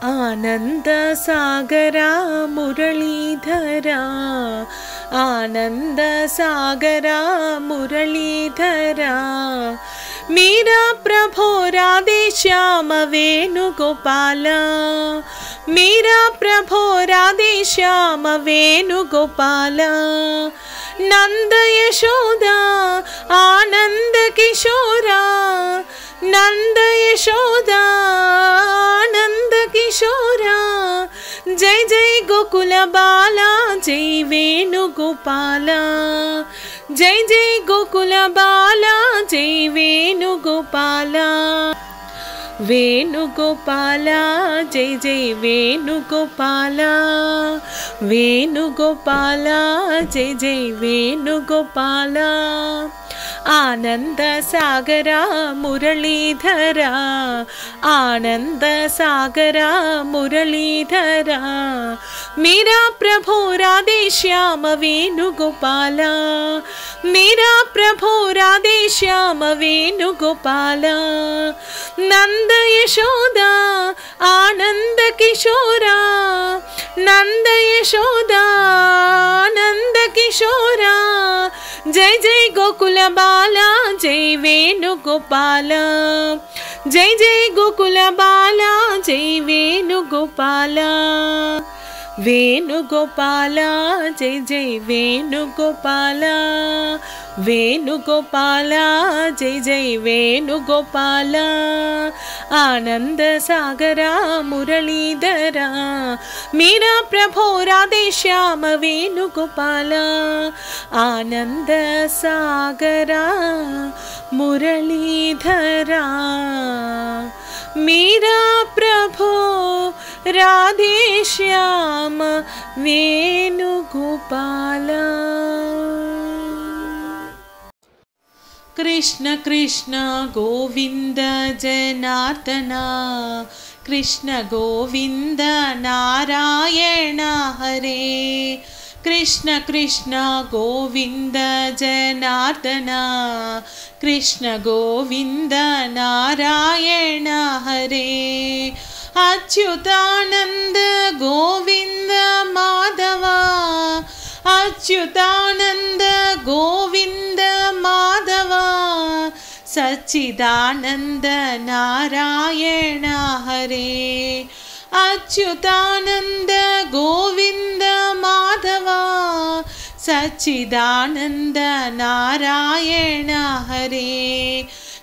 आनंद सागरा मुरलीधरा आनंद सागरा मुरलीधरा मेरा प्रभो राधे श्याम वेणुगोपाला मेरा प्रभो राधे श्याम वेणुगोपाला नंद यशोदा आनंद किशोरा नंद यशोदा आनंद किशोरा जय जय गोकुल बाला जय वेणुगोपाला जय जय गोकुल बाला जय वेणुगोपाला वेणुगोपाला जय जय वेणुगोपाला वेणुगोपाला जय जय वेणुगोपाला आनंद सागरा मुरलीधरा आनंद सागरा मुरलीधरा मेरा प्रभो राधे श्याम वेणुगोपाला मेरा प्रभो राधे श्याम वेणुगोपाला नंद यशोदा आनंद किशोरा नंद यशोदा आनंद किशोरा जय जय गोकुल बाला जय वेणुगोपाला जय जय गोकुल बाला जय वेणुगोपाला वेणुगोपाला जय जय वेणुगोपाला वेणुगोपाला जय जय वेणुगोपाला आनंद सागरा मुरलीधरा मेरा प्रभो राधे श्याम वेणुगोपाला आनंद सागरा मुरलीधरा मेरा प्रभो राधे श्याम वेणुगोपाला कृष्ण कृष्ण गोविंद जनार्दन कृष्ण गोविंद नारायण हरे कृष्ण कृष्ण गोविंद जनार्दन कृष्ण गोविंद नारायण हरे अच्युतानंद गोविंद माधवा अच्युतानंद गोविंद माधवा सच्चिदानंद नारायण हरे अच्युतानंद गोविंद माधवा सच्चिदानंद नारायण हरे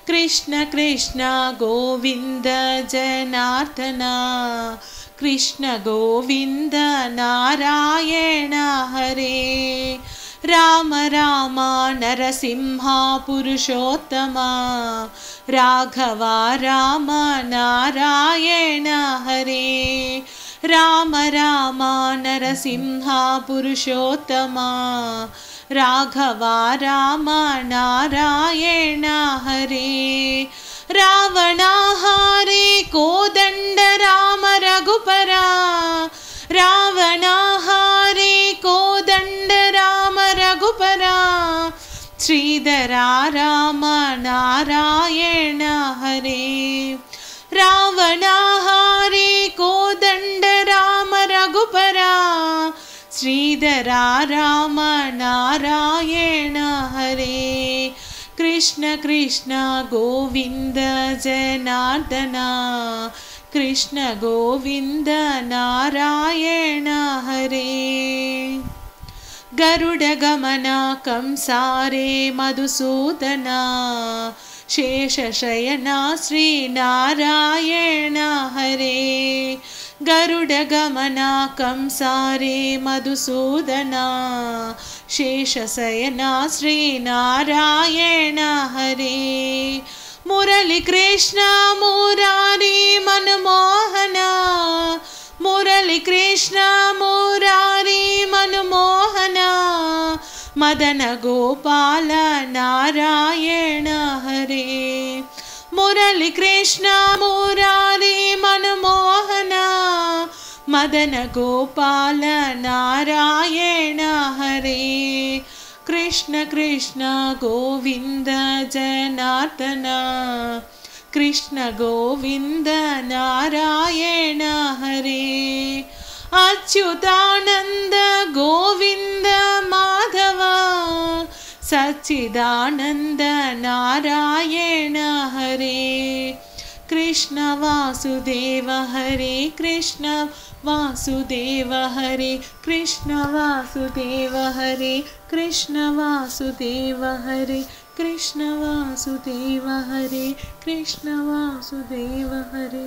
कृष्ण कृष्ण गोविंद जनार्दन कृष्ण गोविंद नारायण हरे राम राम नरसिंह पुरुषोत्तम राघवा राम नारायण हरे राम राम नरसिंह पुरुषोत्तम राघवा राम नारायण हरे रावणाहारे कोदंड राम रघुपरा रावणाहारे कोदंड राम रघुपरा श्रीधरा राम नारायण हरे रावणाहारे कोदंड राम रघुपरा श्रीधरा राम नारायण हरे कृष्ण कृष्ण गोविंद जनार्दन कृष्ण गोविंद नारायण हरे गरुडगमन कंसारे मधुसूदन शेषशयन श्रीनारायण हरे गरुडगमन कंसारे मधुसूदन शेषशयन श्रीनारायण हरे मुरली कृष्ण मुरारी मनमोहन मुरली कृष्ण मुरारी मनमोहन मदन गोपाल नारायण हरे मुरली कृष्ण मुरारी मनमोहन मदन गोपाल नारायण हरे कृष्ण कृष्ण गोविंद जनार्दन कृष्ण गोविंद नारायण हरे। अच्युतानंद गोविंद माधव सच्चिदानंद नारायण हरे कृष्ण वासुदेव हरे कृष्ण वासुदेव हरे कृष्ण वासुदेव हरे कृष्ण वासुदेव हरे कृष्ण वासुदेव हरे कृष्ण वासुदेव हरे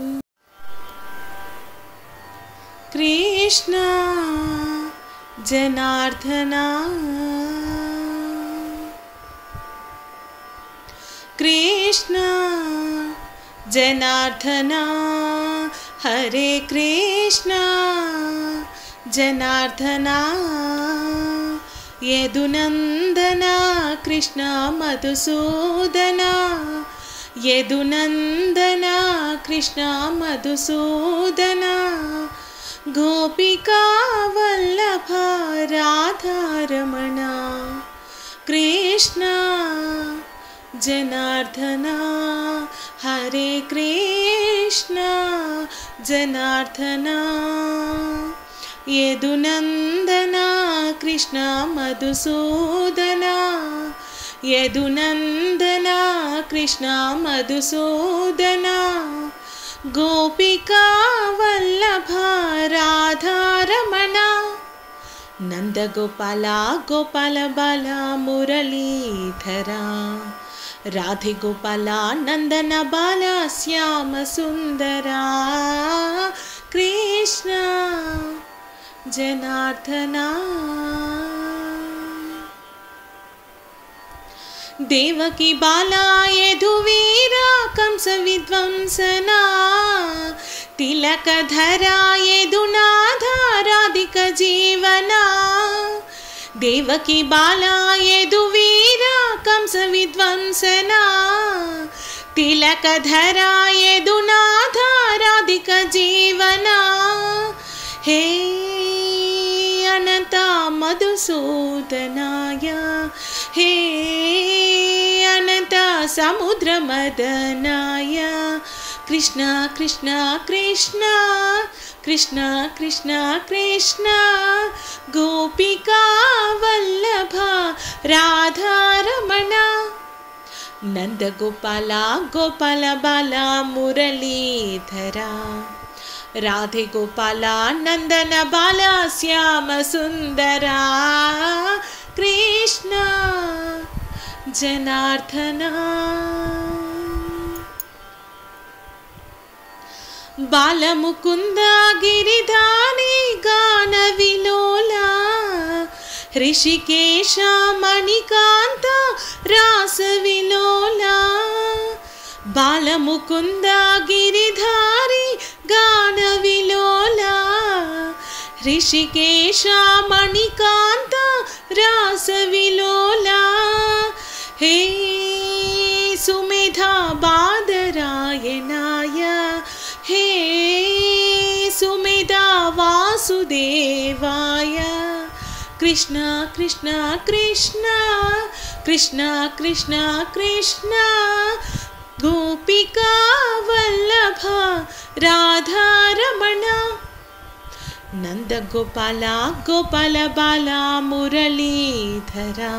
कृष्ण जनार्दना कृष्ण जनार्दना हरे कृष्ण जनार्दना यदुनंदना कृष्ण मधुसूदना यदुनंदना कृष्ण मधुसूदना गोपिका वल्लभ राधारमण कृष्ण जनार्दना हरे कृष्ण जनार्दना यदुनंदना कृष्ण मधुसूदना यदुनंदना कृष्ण मधुसूदना गोपिका वल्लभ राधारमण नंदगोपाल गोपाल बाला मुरलीधरा राधे गोपाल नंदन बाला श्याम सुंदरा कृष्ण जनार्दना देवकी बाला यदुवीरा कंस विध्वंसना तिलकधरा यदुनाथा राधिका जीवना देवकी बाला यदुवीरा कंस विध्वंसना तिलकधरा यदुनाथा राधिका जीवना हे अनंत मधुसूदनाय हे अनंत समुद्र मदनाय कृष्ण कृष्ण कृष्ण कृष्ण कृष्ण कृष्ण गोपिका वल्लभ राधारमण नंद गोपाल गोपाल बाला मुरलीधरा राधे गोपाल नंदन बाला श्याम सुंदरा कृष्ण जनार्दना बालमुकुंद गिरिधारी गान विलोला ऋषिकेश मणिकांत रास विलोला बालमुकुंद गिरिधारी गान विलोला ऋषिकेश मणिकांत रास विलोला हे सुमेधा बादरायणाय हे सुमेधा वासुदेवाय कृष्ण कृष्ण कृष्ण कृष्ण कृष्ण कृष्ण गोपिका वल्लभ राधारमण नंद गोपाल गोपाल बाला मुरलीधरा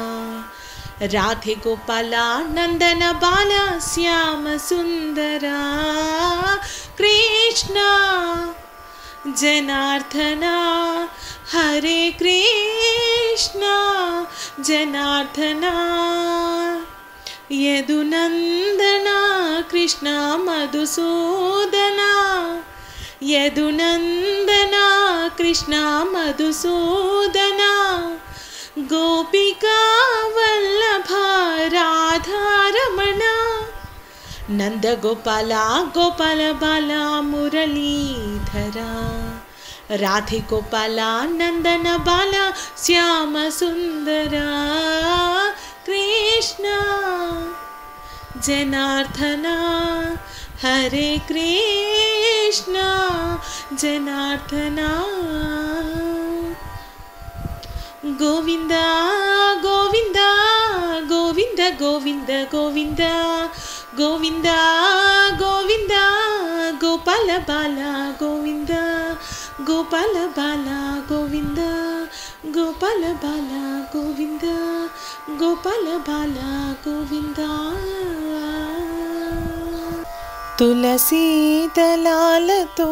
राधे गोपाल नंदन बाला श्याम सुंदरा कृष्ण जनार्दना हरे कृष्ण जनार्दना यदुनंदना कृष्ण मधुसूदना यदुनंदना कृष्ण मधुसूदना गोपिका वल्लभ राधारमण नंद गोपाल गोपाल बाला मुरलीधरा राधे गोपाल नंदन बाला श्याम सुंदरा कृष्ण जनार्दना हरे कृष्ण जनार्दना गोविंद गोविंद गोविंद गोविंद गोविंद गोविंद गोविंद गोपाल बाला गोविंद గోపాల బాల గోవింద గోపాల బాల గోవింద గోపాల బాల గోవింద తులసీ దళాలతో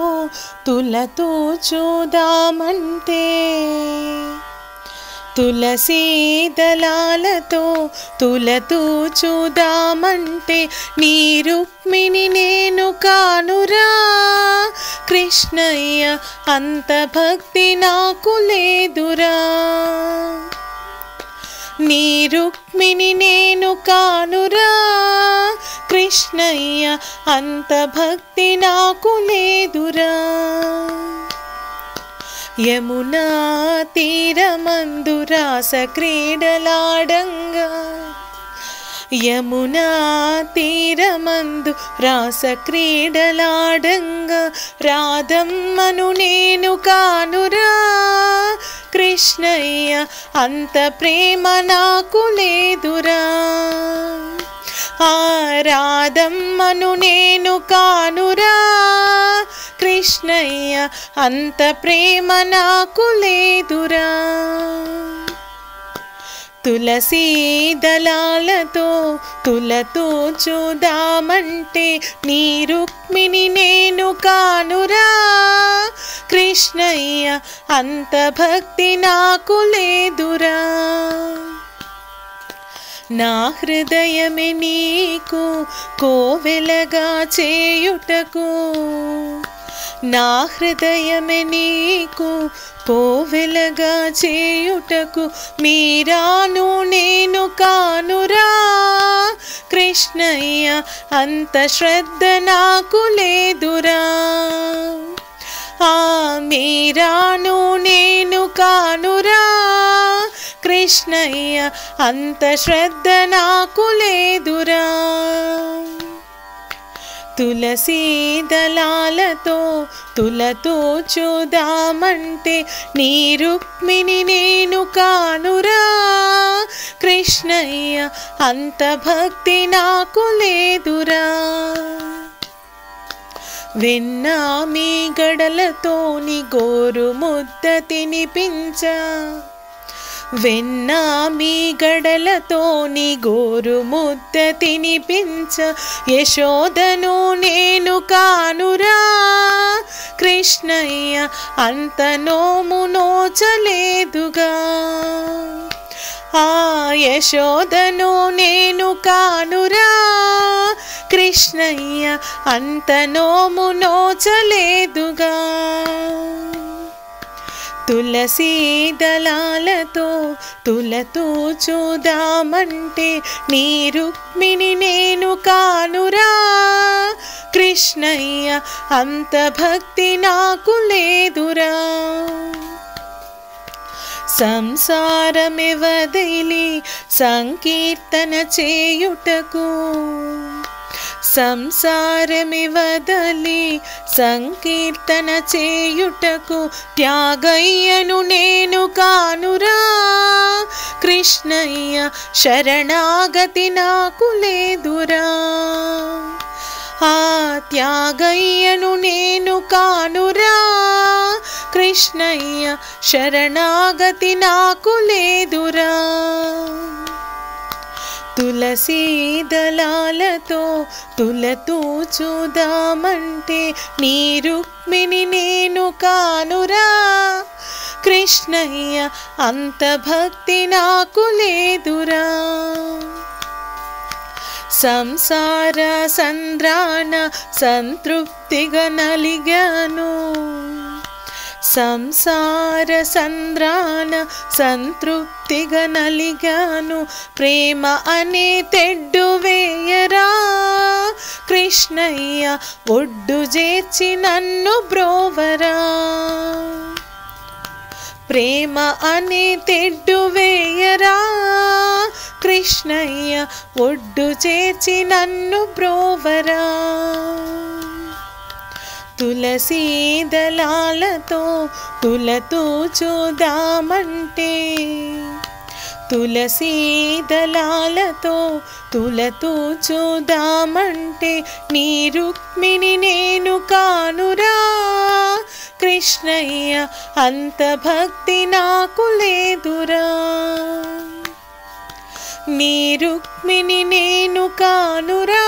తులతో చూదామంటే తులసీ దళాలతో తులతో చూదామంటే నీ రుక్మిణి నేను కానురా కృష్ణయ్య అంత భక్తి నాకు లేదురా నీ రుక్మిణి నేను కానురా కృష్ణయ్య అంత భక్తి నాకు లేదురా యమునా తీరమందు రాస క్రీడలాడంగా యమునా తీరమందు రాస క్రీడలాడంగా రాధమ్మను నేను కానురా కృష్ణయ్య అంత ప్రేమ నాకు లేదురా ఆ రాధమ్మను నేను కానురా కృష్ణయ్య అంత ప్రేమ నాకు లేదురా తులసీ దళాలతో తులతో చూదామంటే నీ రుక్మిణి నేను కానురా కృష్ణయ్య అంత భక్తి నాకు లేదురా నా హృదయమే నీకు కోవెలగా చేయుటకు నా హృదయమే నీకు కోవెలగా చేయుటకు మీరాను నేను కానురా కృష్ణయ్య అంత శ్రద్ధ నాకు లేదురా ఆ మీరాను నేను కానురా కృష్ణయ్య అంత శ్రద్ధ నాకు లేదురా తులసీ దళాలతో తులతో చూదామంటే నీ రుక్మిణి నేను కానురా కృష్ణయ్య అంత భక్తి నాకు లేదురా వెన్నా మీ గడలతోని గోరు ముద్ద తినిపించ వెన్నా మీ గడలతోని గోరు ముద్ద తినిపించ యశోదను నేను కానురా కృష్ణయ్య అంత నోము నోచలేదుగా ఆ యశోదను నేను కానురా కృష్ణయ్య అంత నోము నోచలేదుగా తులసీ దళాలతో తులతో చూదామంటే నీ రుక్మిణి నేను కానురా కృష్ణయ్య అంత భక్తి నాకు లేదురా సంసారమే వదిలి సంకీర్తన చేయుటకు సంసారమి వదలి సంకీర్తన చేయుటకు త్యాగయ్యను నేను కానురా కృష్ణయ్య శరణాగతి నాకు లేదురా ఆ త్యాగయ్యను నేను కానురా కృష్ణయ్య శరణాగతి నాకు లేదురా తులసీ దళాలతో తులతో చూదామంటే నీ రుక్మిణి నేను కానురా కృష్ణయ్య అంత భక్తి నాకు లేదురా సంసార సంద్రాన సంతృప్తిగా నలిగాను సంసార సంద్రాన సంతృప్తిగా నలిగాను ప్రేమ అనే తెడ్డు వేయరా కృష్ణయ్య ఒడ్డు చేర్చి నన్ను బ్రోవరా ప్రేమ అనే తెడ్డు వేయరా కృష్ణయ్య ఒడ్డు చేర్చి నన్ను బ్రోవరా తులసీ దళాలతో తులతో చూదామంటే తులసీ దళాలతో తులతో చూదామంటే నీ రుక్మిణి నేను కానురా కృష్ణయ్య అంత భక్తి నాకు లేదురా. నీ రుక్మిణి నేను కానురా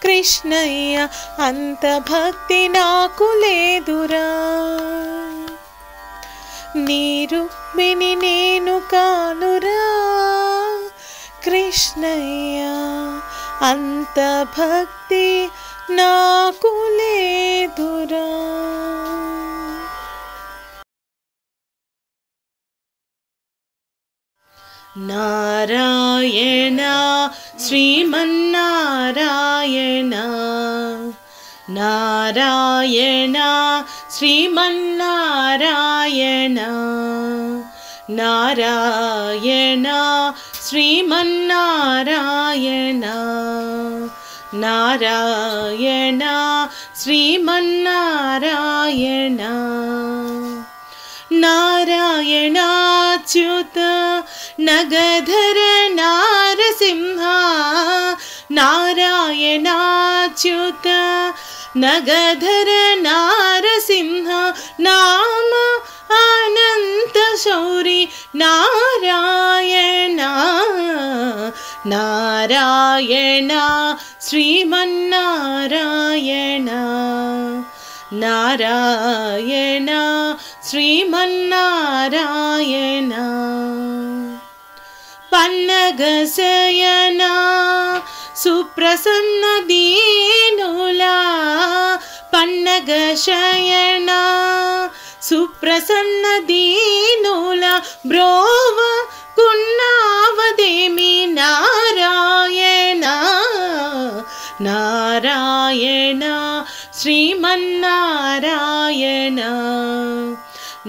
కృష్ణయ్య అంత భక్తి నాకు లేదురా. నీ రుక్మిణి నేను కానురా కృష్ణయ్య అంత భక్తి నాకు లేదురా. నారాయణ శ్రీమన్నారాయణ నారాయణ శ్రీమన్నారాయణ నారాయణ శ్రీమన్నారాయణ నారాయణ శ్రీమన్నారాయణ నారాయణాచ్యుత నగధర నారసింహ నారాయణాచ్యుత నగధర నారసింహ నామ అనంత శౌరి నారాయణ నారాయణ శ్రీమన్నారాయణ నారాయణ శ్రీమన్నారాయణ పన్నగ శయన సుప్రసన్న దీనులా పన్నగ శయన సుప్రసన్న దీనుల బ్రోవ కున్నావదేమి నారాయణ నారాయణ శ్రీమన్నారాయణ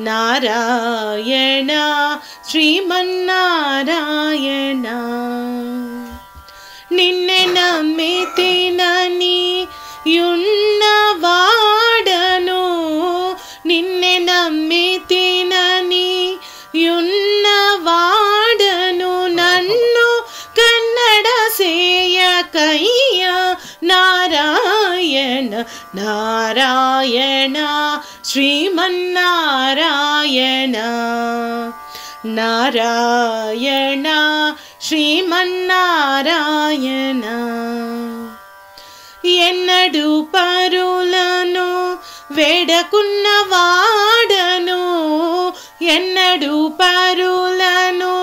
నారాయణ శ్రీమన్నారాయణ నిన్నే నమ్మితినని యున్నవాడను నిన్నే నమ్మితినని యున్నవాడను నన్ను కన్నడ సేయకయ్య నారాయణ నారాయణ శ్రీమన్నారాయణ నారాయణ శ్రీమన్నారాయణ ఎన్నడు పరులను వేడకున్న వాడను ఎన్నడు పరులను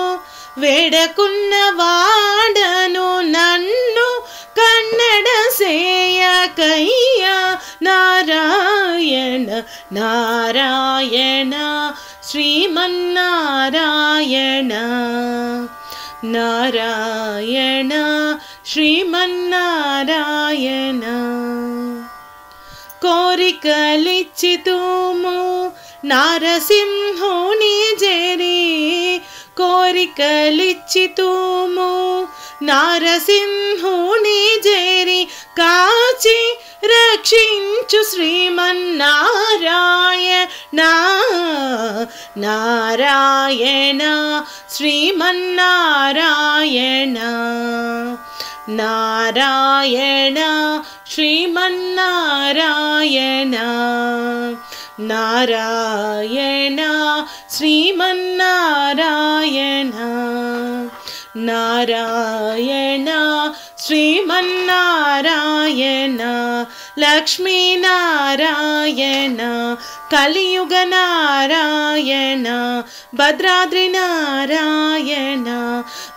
వేడకున్న వాడను నన్ను కన్నడ సేయకయ్య నారాయణ నారాయణ శ్రీమన్నారాయణ నారాయణ శ్రీమన్నారాయణ కోరికలిచ్చితుము నారసింహుని జరి కోరికలిచ్చితుము నారసింహుని జరి కాచి రక్షించు శ్రీమన్నారాయణ నారాయణ శ్రీమన్నారాయణ నారాయణ శ్రీమన్నారాయణ నారాయణ శ్రీమన్నారాయణ నారాయణ శ్రీమన్నారాయణ లక్ష్మీనారాయణ కలియుగ నారాయణ భద్రాద్రి నారాయణ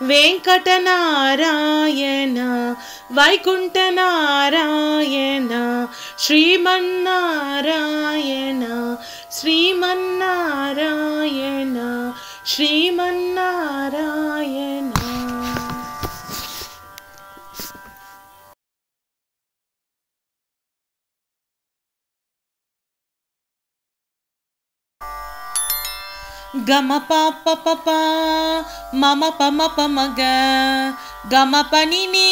వెంకట నారాయణ వైకుంఠ నారాయణ శ్రీమన్నారాయణ శ్రీమన్నారాయణ శ్రీమన్నారాయణ. గమ పాప పప మమ పమ పమగ గమ పని నీ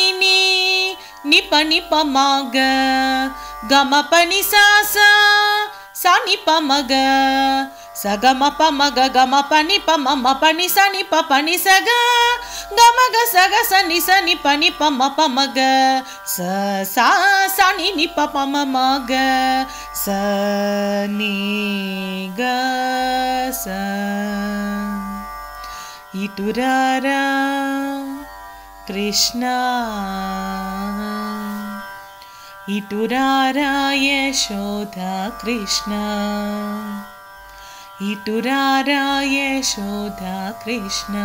ని పని పమగ గమ పని సాసా సని పమగ సగమ పమగ గమ పని పమ పని సని పని సగ గమగ సగ సని సని పని పమ పమగ సా సని ని పమ మగ సని ఇటురారా కృష్ణ ఇటురారా యశోద కృష్ణ ఇటురారా యశోద కృష్ణ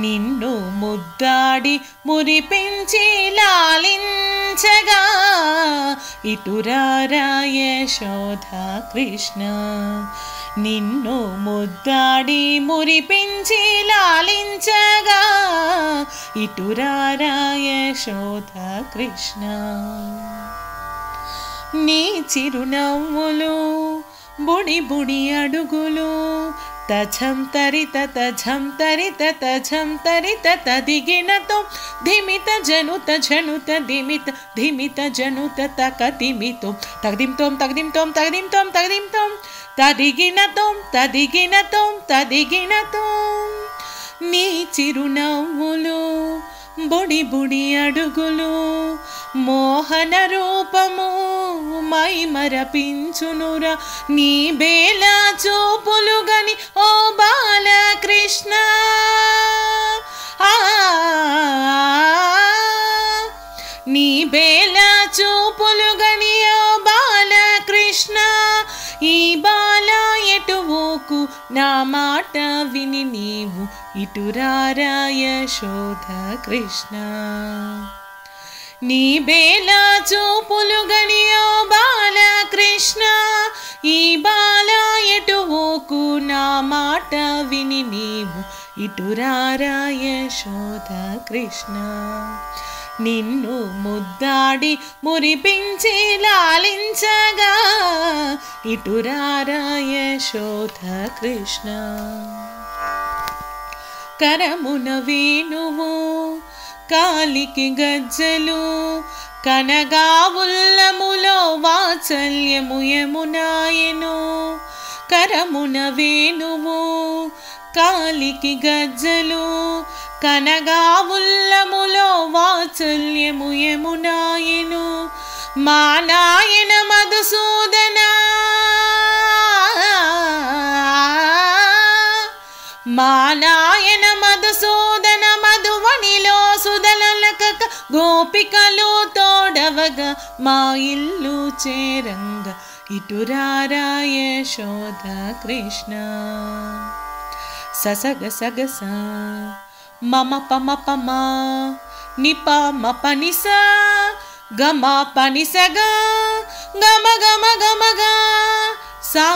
నిన్ను ముద్దాడి మురిపించి లాలించగా ఇటురారా యశోద కృష్ణ నిన్ను ముద్దాడి మురిపించి లాలించగా ఇటురారా యశోద కృష్ణ నీ చిరునవ్వులు బుడి బుడి అడుగులు తజం తరిత తదిగినతో ధిమిత జనుత ధిమిత జనుత తకదిమితో తగదింతో తదిగినతో నీ చిరునవ్వులు బుడి బుడి అడుగులు మోహన రూపము మై మరపించునురా నీ బేలా చూపులు గని ఓ బాలకృష్ణ నీ బేలా చూపులు గని ఓ బాలకృష్ణ ఈ బాల ఎటువోకు నా మాట విని నీవు ఇటురారా యశోద కృష్ణ నీ బేలా చూపులు గని ఓ బాలకృష్ణ ఈ బాల ఎటువోకు నా మాట విని నీవు ఇటురారా యశోద కృష్ణ నిన్ను ముద్దాడి మురిపించి లాలించగా ఇటురారా యశోద కృష్ణ కరమున వేణువు కాలికి గజ్జలు కనగా ఉల్లములో వాత్సల్యము యమునాయను కరమున వేణువు కాలికి గజ్జలు కనగా ఉల్లములో వాత్సల్యము యమునాయను మా నాయన మధుసూదన మా నాయన మధుసూదన మధువనిలో సుదలలకక గోపికలు తోడవగా మా ఇల్లు చేరంగ ఇటురారా యశోద కృష్ణ ససగ సగస మమ పమ పమ నిప మప నిస గమ పనిసగ గమ గమ గమ గ సా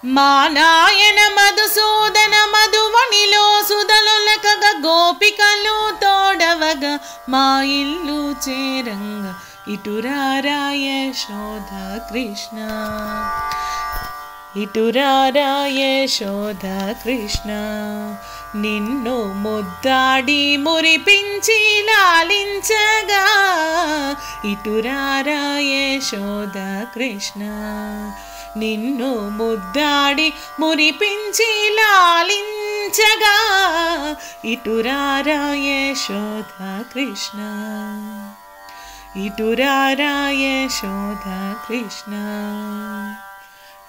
మా నాయన మధుసూదన మధువనిలో సుదలొలకగ గోపికలు తోడవగా మా ఇల్లు చేరంగ ఇటురారా యశోద కృష్ణ ఇటురారా యశోద కృష్ణ నిన్ను ముద్దాడి మురిపించి లాలించగా ఇటురారా యశోద కృష్ణ నిన్ను ముద్దాడి మురిపించి లాలించగా ఇటురారా యశోద కృష్ణ ఇటురారా యశోద కృష్ణ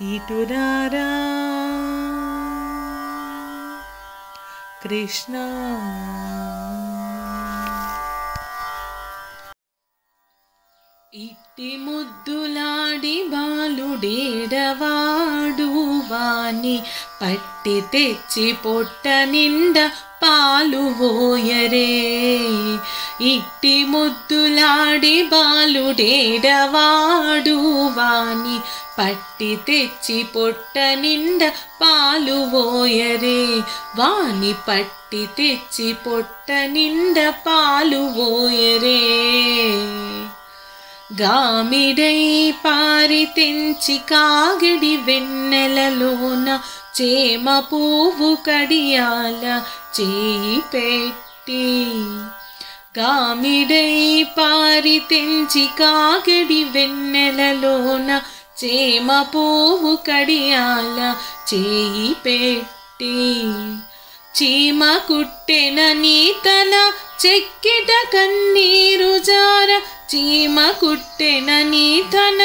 ఇటురారా కృష్ణ ఇట్టి ముద్దులాడి బాలుడేడవాడు వాని పట్టి తెచ్చి పొట్ట నిండా పాలు పోయరే ఇట్టి ముద్దులాడి బాలుడేడవాడు వాని పట్టి తెచ్చి పొట్ట నిండా పాలు పోయరే వాని పట్టి తెచ్చి పొట్ట నిండా పాలు పోయరే గామిడై పారి తెంచి కాగిడి వెన్నెలలోన చేమ పువ్వు కడియాల చేయి పెట్టి గామిడై పారి తెంచి కాగిడి వెన్నెలలోన చేమ పువ్వు కడియాల చేయి పెట్టి చీమ కుట్టెన నీతన చెక్కిట కన్నీరు జార చీమ కుట్టెన నీతన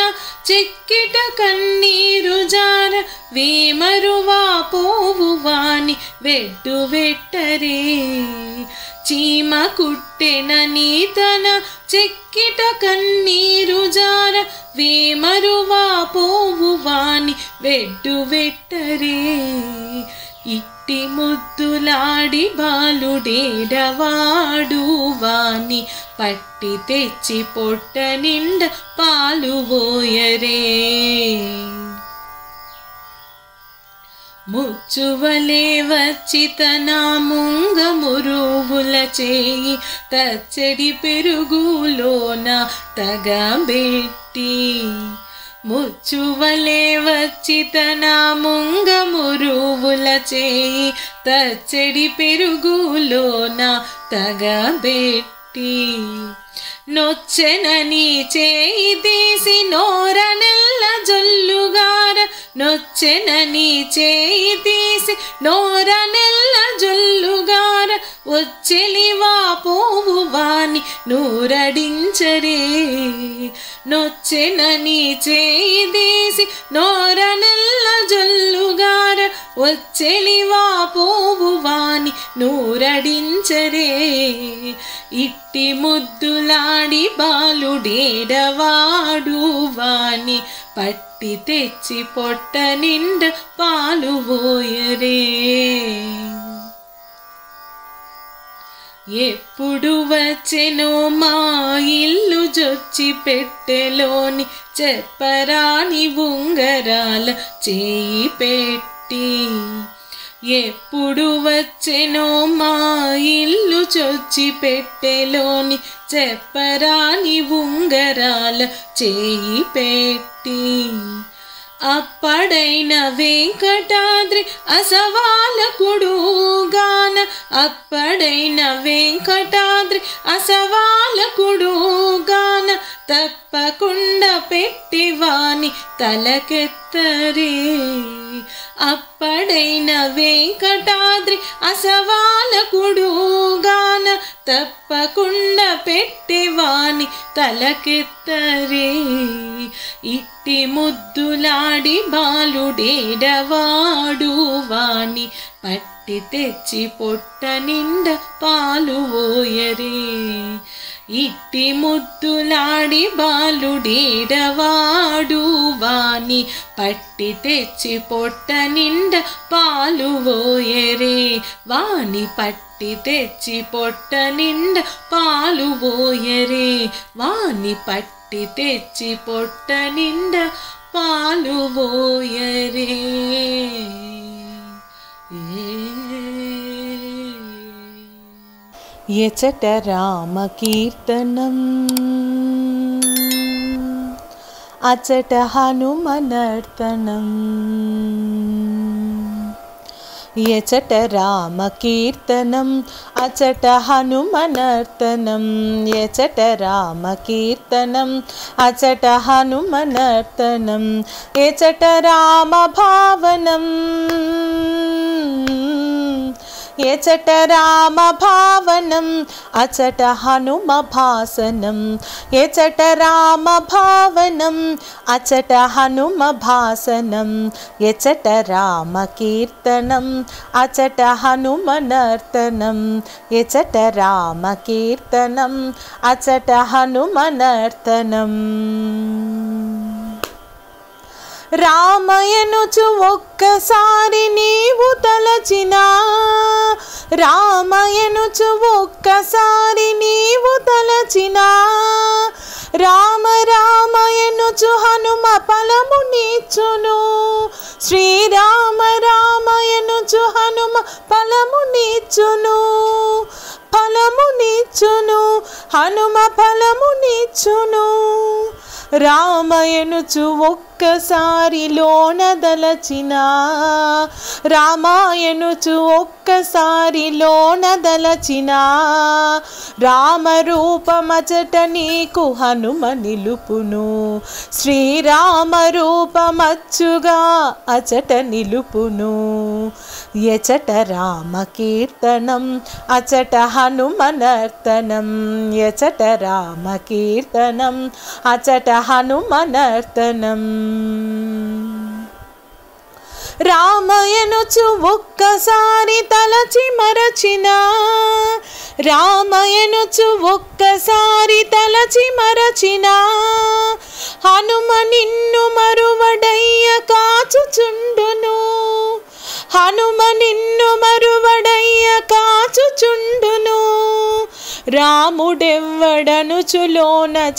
చెక్కిట కన్నీరు జార వేమరు వెడ్డు వెట్టరే చీమ కుట్టెనని తన చెక్కిట కన్నీరు జార వేమరువా పోవువాని వెడ్డు వెట్టరే ఇట్టి ముద్దులాడి బాలుడేడవాడు వాని పట్టి తెచ్చి పొట్ట నిండా పాలు పోయరే ముచ్చువలే వచ్చి తన ముంగ మురువుల చేయి తచ్చడి పెరుగులోన తగబెట్టి ముచ్చువలే వచ్చి తన ముంగ మురువుల చేయి తచ్చడి పెరుగులోన తగబెట్టి నొచ్చెనని చేయి తీసి నోరనెల్ల జొల్లుగార నొచ్చెనని చేయి తీసి నోరనెల్ల జొల్లుగార వచ్చెలివా పోవువాని నూరడించరే నొచ్చెనని చేయి తీసి నోరనెల్ల జొల్లుగార వచ్చెలివా పోవువాని నూరడించరే ఇట్టి ముద్దులాడి బాలుడేడవాడు వాని పట్టి తెచ్చి పొట్ట నిండా పాలు పోయరే ఎప్పుడు వచ్చెనో మా ఇల్లు జొచ్చి పెట్టెలోని చెప్పరాని ఉంగరాల చేయి పెట్టి ఎప్పుడు వచ్చెనో మా ఇల్లు చొచ్చి పెట్టెలోని చెప్పరాని ఉంగరాల చేయి పెట్టి అప్పడైన వెంకటాద్రి అసవాలకుడుగాన అప్పడైన వెంకటాద్రి అసవాలకుడుగాన తప్పకుండా పెట్టివాని తలకెత్తరే అప్పడైన వెంకటాద్రి అసవాలకుడుగాన తప్పకుండా పెట్టివాని తలకెత్తరే ఇట్టి ముద్దులాడి బాలుడేడవాడు వాని పట్టి తెచ్చి పొట్ట నిండా పాలు పోయరే ఇట్టి ముద్దులాడి బాలుడేడవాడు వాని పట్టి తెచ్చి పొట్ట నిండా పాలు పోయరే వాని పట్టి తెచ్చి పొట్ట నిండా పాలు పోయరే వాని పట్టి తెచ్చి పొట్ట నిండా పాలు పోయరే ఎచట రామ కీర్తనం అచట హనుమనర్తనం ఎచట రామ కీర్తనం అచట హనుమనర్తనం ఎచట రామ కీర్తనం అచట హనుమనర్తనం ఎచట రామ భావనం ఎచట రామ భావనం అచట హనుమ భాసనం ఎచట రామ భావనం అచట హనుమ భాసనం ఎచట రామ కీర్తనం అచట హనుమనర్తనం ఎచట రామ కీర్తనం అచట హనుమనర్తనం రామయనుచు ఒక్కసారి నీవు తలచినా రామయనుచు ఒక్కసారి నీవు తలచినా రామ రామయనుచు హనుమ ఫలమునిచ్చును శ్రీరామ రామయనుచు హనుమ ఫలమునిచ్చును ఫలమునిచ్చును హనుమ ఫలమునిచ్చును రామయనుచు ఒక్కసారి లోనదలచినా రామాయనుచు ఒక్కసారి లోనదలచినా రామరూపమచట నీకు హనుమ నిలుపును శ్రీరామ రూపమచ్చుగా అచట నిలుపును ఎచట రామ కీర్తనం అచట హనుమనర్తనం ఎచట రామ కీర్తనం అచట హనుమనర్తనం రామయనుచు ఒక్కసారి తలచి మరచిన, రామయనుచు ఒక్కసారి తలచి మరచిన, హనుమ నిన్ను మరువడయ్య కాచుచుండును, హనుమ నిన్ను మరువడయ్య కాచుచుండును. రాముడెవ్వడనుచులోన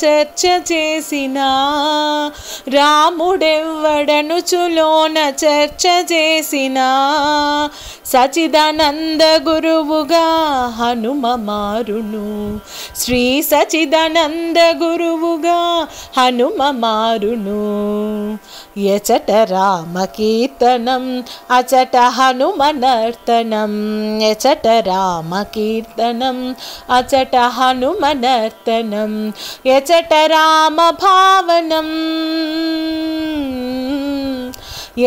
చర్చ చేసిన, రాముడెవ్వడనుచులోన చర్చ చేసిన, సచిదానంద గురువుగా హనుమ మారును, శ్రీ సచిదానంద గురువుగా హనుమ మారును. ఎచట రామ కీర్తనం అచట హనుమనర్తనం, ఎచట రామ కీర్తనం అచట హనుమనర్తనం, ఎచట రామ భావనం,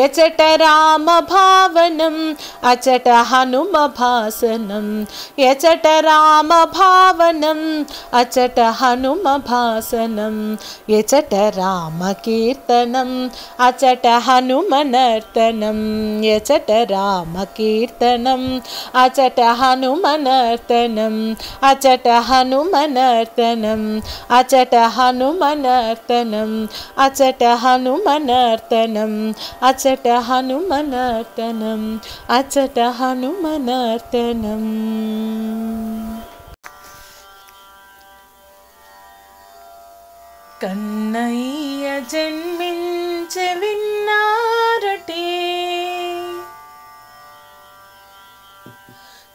ఎచట రామ భావనం అచట హనుమ భాసనం, ఎచట రామ భావనం అచట హనుమ భాసనం, ఎచట రామ కీర్తనం అచట హనుమనర్తనం, ఎచట రామ కీర్తనం అచట హనుమనర్తనం, అచట హనుమనర్తనం, అచట హనుమనర్తనం, అచట హనుమనర్తనం, అచట హనుమనర్తనం, అచట హనుమనర్తనం. కన్నయ్య జన్మించె విన్నారటే,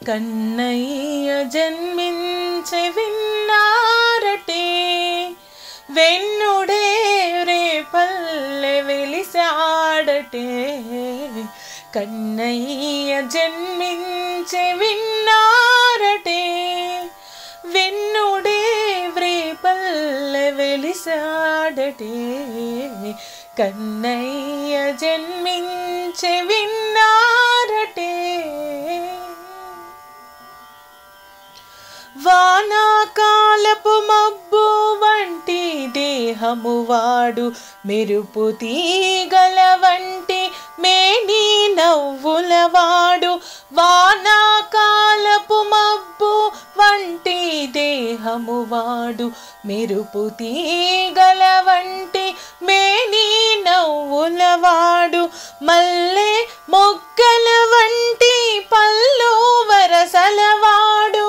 కన్నయ్య జన్మించె విన్నారటే, వెన్నుడే రేపల్లె వెలిసాడటే, కన్నయ్య జన్మించె విన్నారటే, వెన్నుడే రేపల్లె వెలిసాడటే, కన్నయ్య జన్మించె విన్నారటే. వానాకాలపు మబ్బు వంటి దేహము వాడు, మెరుపు తీగల వంటి మేని నవ్వులవాడు, వానాకాలపు మబ్బు వంటి దేహము వాడు, మెరుపు తీగల వంటి మేని నవ్వులవాడు, మల్లె మొగ్గల వంటి పళ్ళు వరసలవాడు,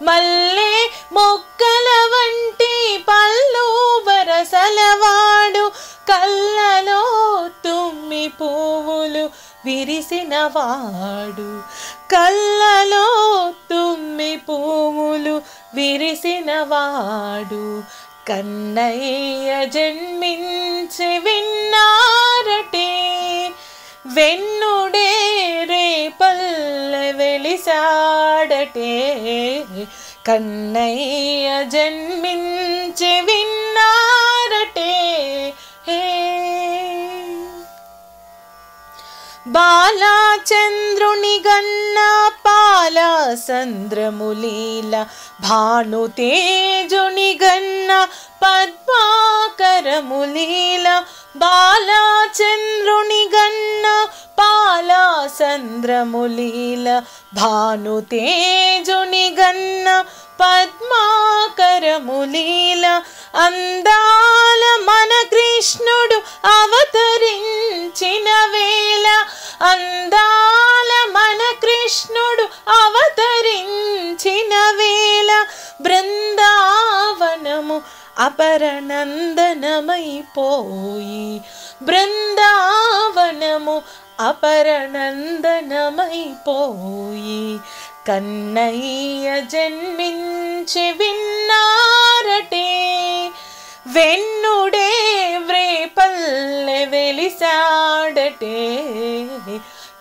మల్లె మొగ్గల వంటి పళ్ళు వరసలవాడు, కళ్ళలో తుమ్మి పువ్వులు విరిసినవాడు, కళ్ళలో తుమ్మి పువ్వులు విరిసినవాడు, కన్నయ్య జన్మించె విన్నారటే, వెన్నుడే రేపల్లె వెలిసాడటే, కన్నయ్య జన్మించె విన్నారటే. బాలచంద్రుని గన్న పాలసంద్రములీల, భానుతేజుని గన్న పద్మాకరములీల, బాలచంద్రుని గన్న పాలసంద్రములీల, భానుతేజుని గన్న పద్మాకరములీల, అందాల మన కృష్ణుడు అవతరించిన వేళ, అందాల మన కృష్ణుడు అవతరించిన వేళ, బృందావనము అపరనందనమైపోయి, బృందావనము అపరనందనమైపోయి, కన్నయ్య జన్మించె విన్నారటే, వెన్నుడే రేపల్లె వెలిసాడటే,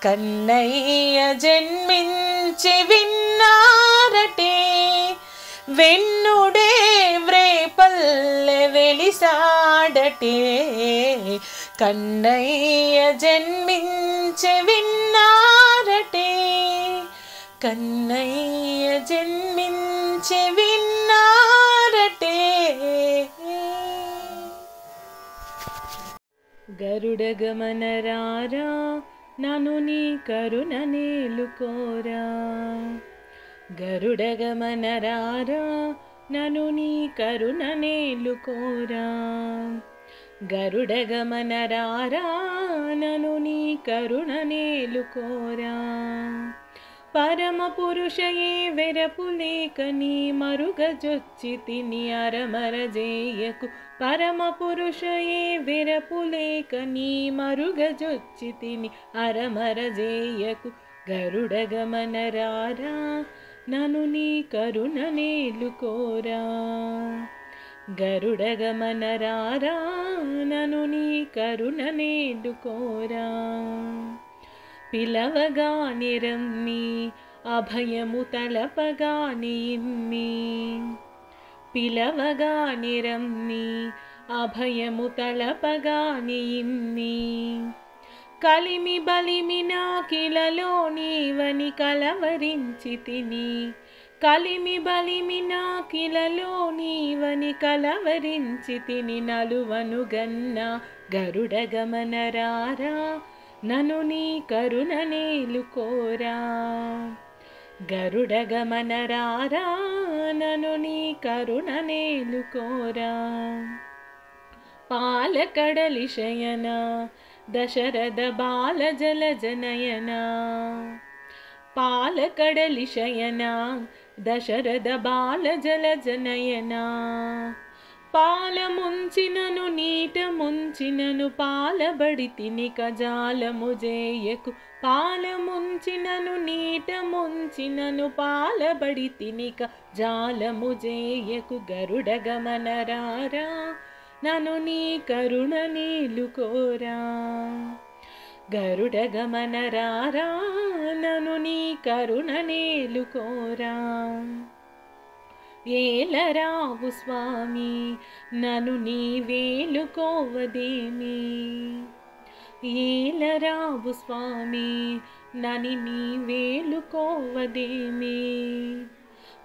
కన్నయ్య జన్మించె విన్నారటే, వెన్నుడే రేపల్లె వెలిసాడటే, కన్నయ్య జన్మించె విన్నారటే, కన్నయ్య జన్మించె విన్నారటే. గరుడ గమన రారా నను నీ కరుణ నేలుకోరా. గరుడ గమన రారా నను నీ కరుణ నేలుకోరా. గరుడ గమన రారా నను నీ కరుణ నేలుకోరా. పరమ పురుషయే వెరపులేక నీ మరుగజొచ్చి తిని అరమరజేయకు. పరమ పురుషయే వెరపులేక నీ మరుగజొచ్చి తిని అరమరజేయకు. గరుడ గమన రారా నను నీ కరుణ నేలుకోరా. గరుడ గమన రారా నను నీ కరుణ నేలుకోరా. పిలవగాని రమ్మి అభయము తలపగాని ఇమ్మి. పిలవగాని రమ్మి అభయము తలపగాని ఇమ్మి. కలిమి బలిమి నాకిలలో నీవని కలవరించి తిని. కలిమి బలిమి నాకిలలో నీవని కలవరించి తిని. నలువను గన్న గరుడ గమన రారా నను నీ కరుణ నేలుకోరా. గరుడ గమన రారా నను నీ కరుణ నేలుకోరా. పాలకడలి శయన దశరథ బాల జల జనయన. పాలకడలి శయన దశరథ బాల జల జనయన. పాల ముంచినను నీట ముంచినను పాలబడి తిని కజాలము జేయకు. పాల ముంచినను నీట ముంచినను పాలబడి తిని కజాలము జేయకు. గరుడ గమన రారా నను నీ కరుణ నేలుకోరా. గరుడ గమన రారా నను నీ కరుణ నేలుకోరా. ఏలరావు స్వామి నను నీ వేలుకోవదేమి. ఏలరావు స్వామి నని నీ వేలుకోవదేమి.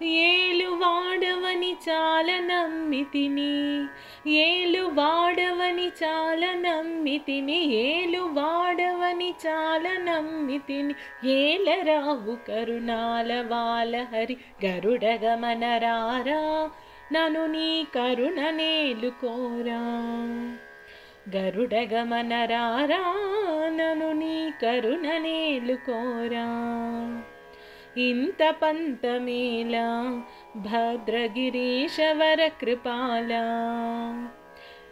ఏలు వాడవని చాలా నమ్మితిని. ఏలు వాడవని చాలా నమ్మితిని. ఏలు వాడవని చాలా నమ్మితిని. ఏలరావు కరుణాల వాల హరి. గరుడ గమన రారా నను నీ కరుణ నేలుకోరా. గరుడ గమన రారా నను నీ కరుణ నేలుకోరా. ఇంత పంతమేలా భద్రగిరీశవర కృపాల.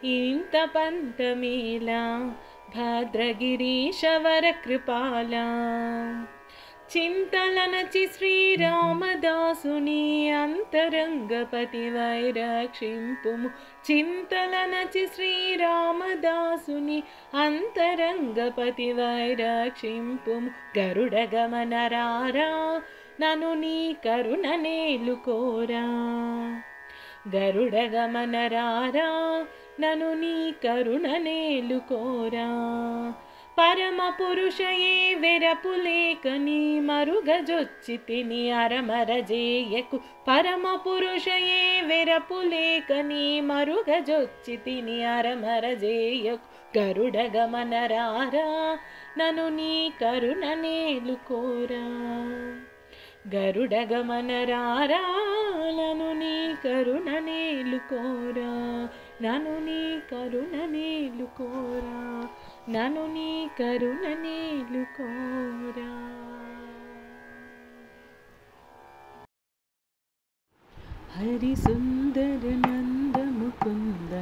ఇంత పంతమేలా భద్రగిరీశవర కృపాల. చింతలనచి శ్రీరామదాసుని అంతరంగపతి వైరక్షింపుము. చింతలనచి శ్రీరామదాసుని అంతరంగపతి వైరక్షింపుము. గరుడ గమన రారా నను నీ కరుణ నేలుకోరా. గరుడ గమన రారా నను నీ కరుణ నేలుకోరా. పరమ పురుషయే వెరపులేక నీ మరుగజొచ్చి తిని అరమరజేయకు. పరమ పురుషయే వెరపులేక నీ మరుగజొచ్చి తిని అరమరజేయకు. గరుడ గమన రారా నను నీ కరుణ నేలుకోరా. గరుడ గమన రారా నను నీ కరుణ నేలుకోరా. నను నీ కరుణ నేలుకోరా. నను నీ కరుణ నేలుకోరా. హరి సుందర నంద ముకుంద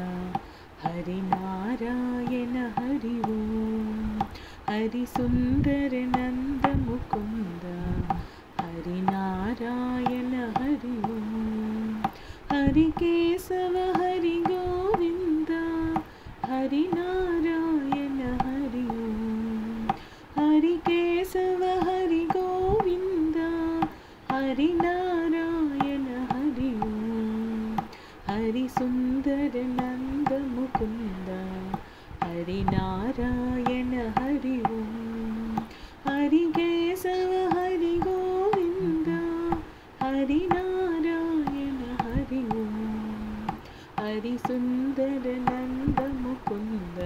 హరి నారాయణ హరి ఓం. హరి సుందర నంద ముకుంద హరి నారాయణ హరి ఓం. హరి కేశవ హరి గోవింద హరి నారాయణ హరి ఓం. హరి కేశవ హరి గోవింద హరి నారాయణ హరి ఓం. హరి సుందర నంద ముకుంద హరి నారాయణ హరి ఓం. హరి కేశవ హరి గోవింద హరి నారాయణ హరి ఓం. హరి సుందర నంద ముకుంద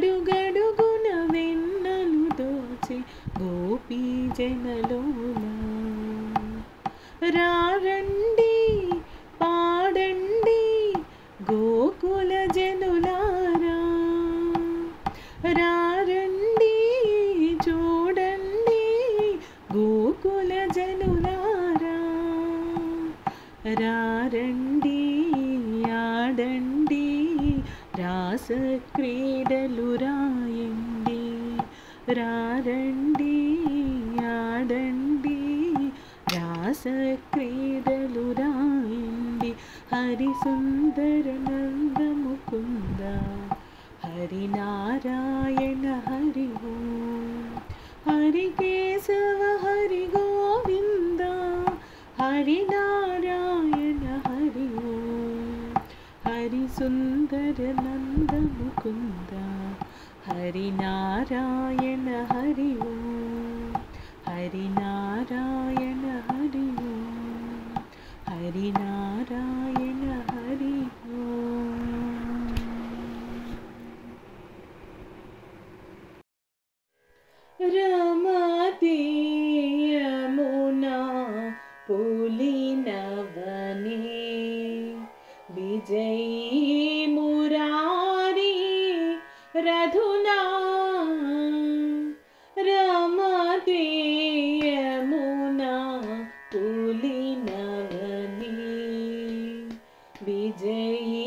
అడుగడుగున వెన్నలు దోచి గోపీ జనలోలా రారండి పాడండి గోకుల జనులారా రారండి చూడండి గోకుల జనులారా రారండి ఆడండి రాస క్రీడలు రాయండి రారండి ఆడండి రాస క్రీడలు రాయండి హరి సుందర నంద ముకుంద హరి నారాయణ హరి ఓం హరి కేశవ హరి గోవింద హరి నారాయణ హరి ఓం హరి సుందర నంద ముకుంద హరి నారాయణ హరి ఓం హరి నారాయణ హరి ఓం హరి నారాయణ హరి ఓం రమతి యమునా పులినవనే విజయీ మురారి రధునా రమతి యమునా పులినవనే విజయీ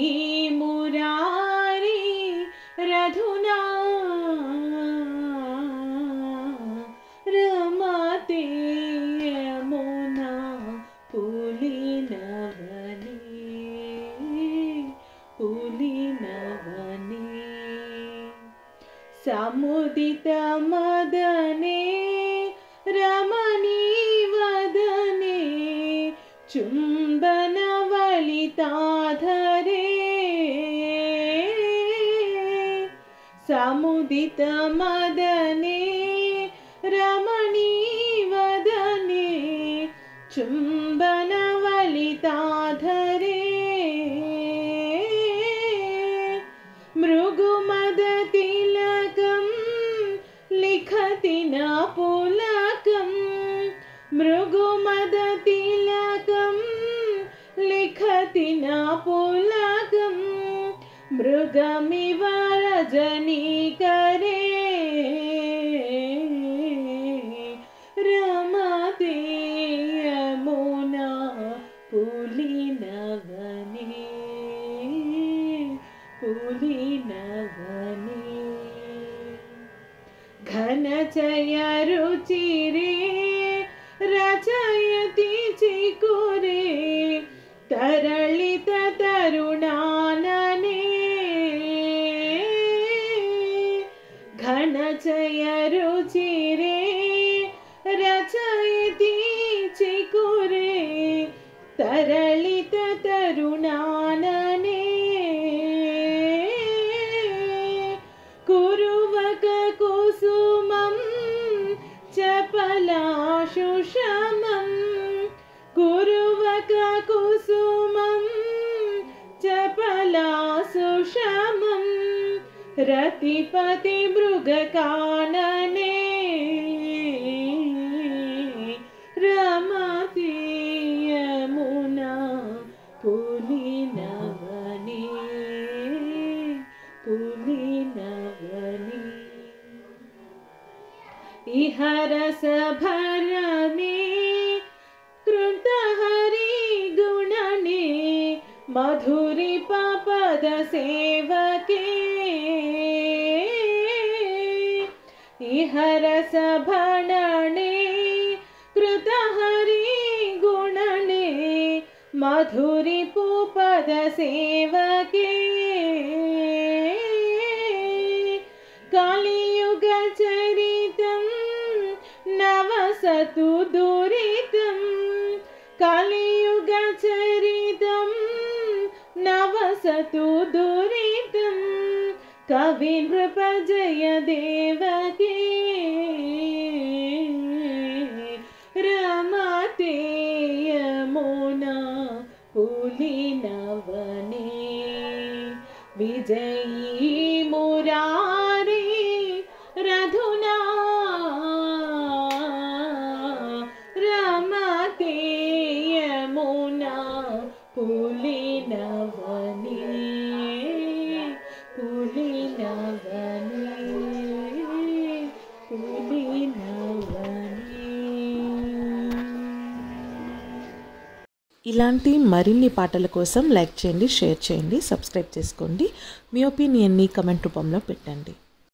మురారి రధునా రమతి యమునా పులినవనే పులినవనే సముదిత మదనే రమణీ వదనే చుంబన వలితాధరే సముదిత మదనే రమణీ వదనే చుంబన వలితాధరే మృగుమద తిలకం లిఖతి నా పులకం మృగుమద తిలకం లిఖతి నా పులకం మృగమివ రజనీకరే రమతి యమునా పులినవనే పులినవనే ఘనచయ రుచిరే రచయతి చికురే తరళిత తరుణాననే ఘనచయ రుచిరే రచయతి చికురే తరళిత తరుణాననే కురువక కుసుమం చపలాశుషమం కురువక కుసుమం చపలాశుషమం రతిపతి మృగకాననే రమతి యమునా పులినవనే పులినవనే ఇహ రస భరణే కృతహరి గుణనే మధురి పద సేవకే ఇహ రస భరణే కృతహరి గుణనే మధురి పద సేవకే కలియుగ చరితం నవసతు దురితం కలియుగ చరితం నవసతు దురితం కవి నృప జయ దేవకీ రమతే యమునా పులినవనే విజయీ మురారి ఇలాంటి మరిన్ని పాటల కోసం లైక్ చేయండి, షేర్ చేయండి, సబ్స్క్రైబ్ చేసుకోండి. మీ ఒపీనియన్ని కమెంట్ రూపంలో పెట్టండి.